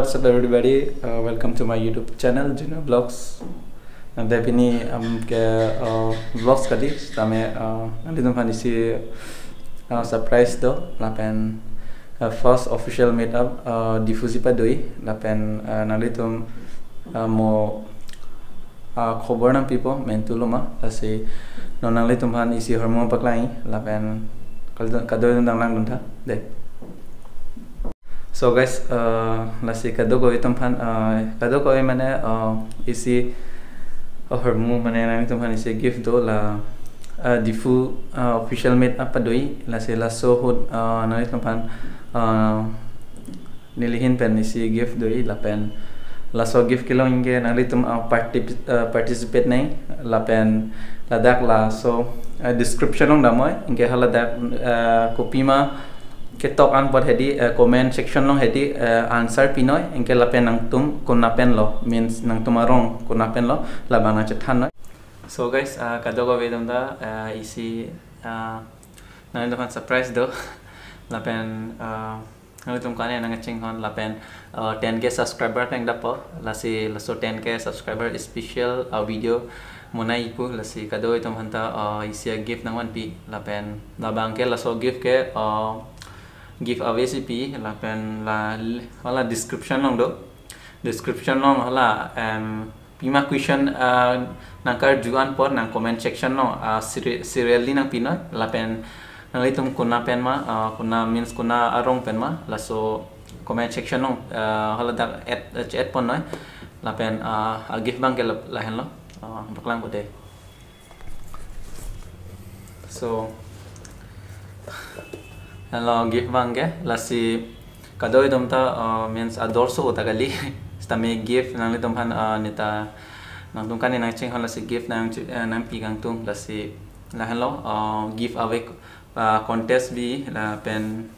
what's up everybody? Welcome to my YouTube channel Junior Vlogs. Nanti ini ke vlogs kali, tame nanti tumpah isi surprise do, lapen first official meetup difusi padoi, lapen nanti tum mau khobor nang people mentulo ma, kasi nanti tumpah isi hormon paklai, lapen kadoi tentang lang dunta deh. So guys, lasi kado ko itong pan kado ko ay mana isi hormu mana nang itong pan isi gift do la difu official meet up padoi lasi laso hot nang itong pan nilihin pen isi gift doi la pen laso gift kilo inge nang itong participate nai la pen ladak la so description long damoy inge haladak copy ma ketok an pod hedi comment section long hedi answer pinoy engke lapen nang tum kunapen lo means nang tumarong kunapen lo labana chethan noy. So guys, kado ko vedom da isi nang ito surprise do lapen nang tum kane nang ching hon lapen 10k subscriber peng dapo lasi laso 10k subscriber special video muna iku lasi kado itom hanta isi gift nang 1p lapen labang ke laso gift ke giveaway CP lapen la wala description long do description long wala pima question nangkar juan por nang comment section no serially nang pinoy lapen nang itum kuna pen ma kuna means kuna arong pen ma laso comment section long wala dak chat pon noy lapen gift bang ke lahen lo baklang ko de. So hello gift bangke lasi kado idom ta means adorso utagali stame gift nang idom han nita nang tung kan nang ching han lasi gift nang pigang tung lasi la hello give away contest bi la pen.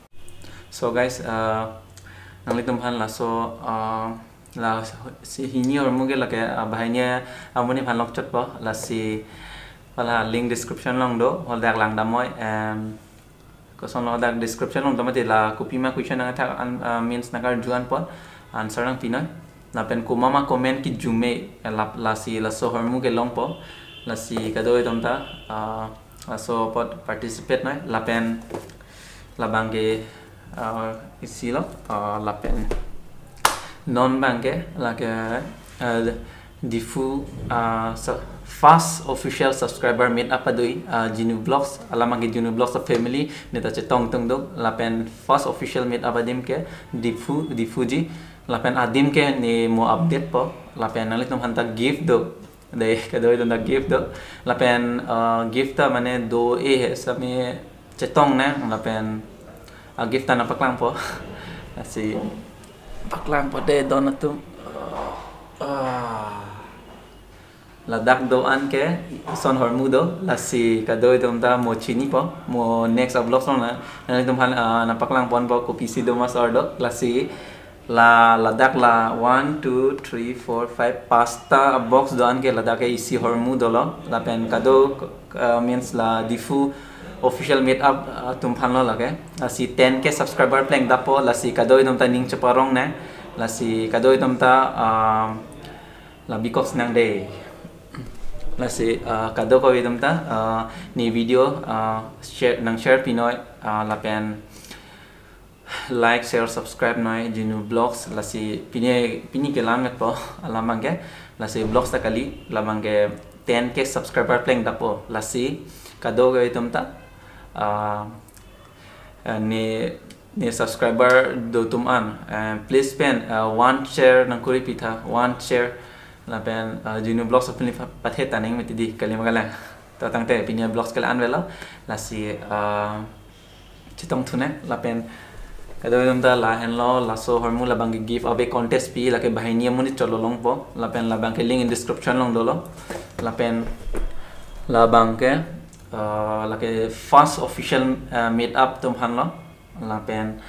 So guys nang idom han laso la si hini or muge la ke bahainya amuni han lok chat po lasi wala link description long do hol dak lang damoy koson lo dak description long tamate la copy ma question nang attack means nakar juan pon answer nang pinoy la pen kuma ma comment ki jume la si la so hormu ke long po la si kado itomta la so pot participate nai la pen la bangge isi lo la pen non bangge la ke difu fast official subscriber meet up padoi Junior Vlogs alamang ke Junior Vlogs of family neta chetong tong do lapen fast official meet up adim ke difuji lapen adim ke ni mo update po lapen nalit nom hanta gift do de kadoi do gift do lapen gift ta mane do sami chetong na lapen gift ta na paklang po si paklang po de donatu ladak doan ke son hormudo lasi kado itom ta mo chini po mo next vlog na itom hal napaklang pon po ko PC do mas ordo lasi la ladak la 1 2 3 4 5 pasta box doan ke ladak ke isi hormudo lo la pen kado means la difu official meet up tumphan lo lage lasi 10k subscriber pleng dapo lasi kado itom ta ning chaparong na lasi kado itom ta la bikox nang day lasi kado ko idom ta ni video share pinoy lapen like share subscribe noy Junior Vlogs lasi pini ke lamet po alamang ke lasi vlogs ta kali lamang ke 10k subscriber pleng dapo lasi kado ko idom ta ni subscriber do tuman please pen one share nang kuri pita one share lapen Junior Vlogs of pathet taning metidi kali magalang to tangte pinya vlogs kala anvelo lasi chitong thune lapen kado ta la henlo laso hormu labang give away contest pi lake bahainia muni chololong po lapen labang ke link in description long dolo lapen labang ke lake fast official meet up tum hanlo lapen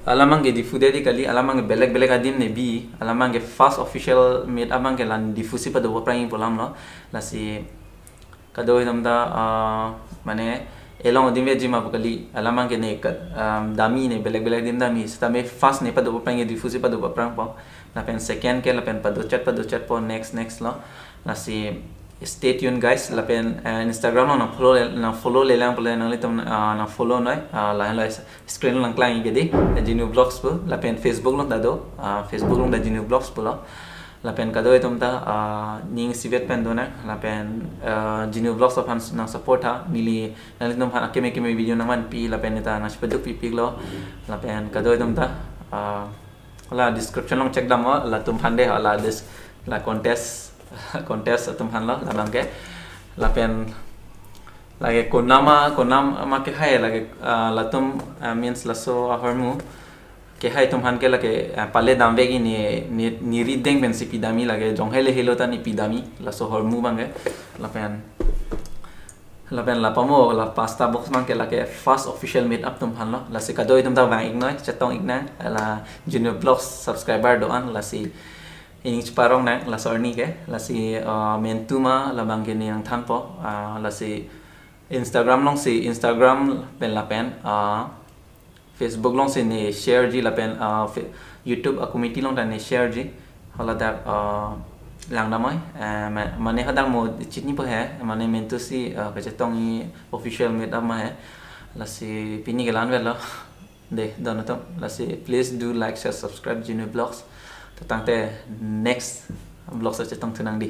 alamang ge difude di kali alamang belek adim ne bi alamang ge fast official meet amang ge lan difusi pada prang polam no lasi kado idam da mane elong dim ve jima bukali alamang ke ne kat dami ne belek dim dami sta me fast ne padu pang diffuse padu prang po la pen second ke la pen padu chat po next lo la si stay tuned guys la pen Instagram lo na follow le lang pole na litom na follow noi la screen lang klang ge di Genu Vlogs po la pen Facebook lo dado Facebook lo da Genu Vlogs po lo la pen kadoi tom ta ning sivet pen dona la pen Genu Vlogs of hans na support ha mili na litom han keme video naman pi la pen ta na speduk pi lo la pen kadoi tom ta la description long check dam la tum hande la this la contest tum han lo la bangke la pen lagi konam ma ke hai lagi la tum means la so hormu ke hai tum han ke lagi pale dam vegi ni rideng ben si pidami lagi jong hele helota ni pidami la so hormu bangke la pen la pamo la pasta box man ke la ke first official meet up tum han lo la si kadoi tum ta wang ignoi chatong igna la Genu Vlogs subscriber do an la si ing parong na la sorni ke la si mentuma la bangke ni ang than po la si Instagram long si Instagram pen la pen Facebook long si ni share ji la pen YouTube community long ta ni share ji hala da lang namai mane hadang mo chitni po hai mane mentu si kachetong i official meet up ma hai la si pini gelan velo de donatom la si please do like share subscribe Genu Vlogs tang te next vlog sa chetong tunang di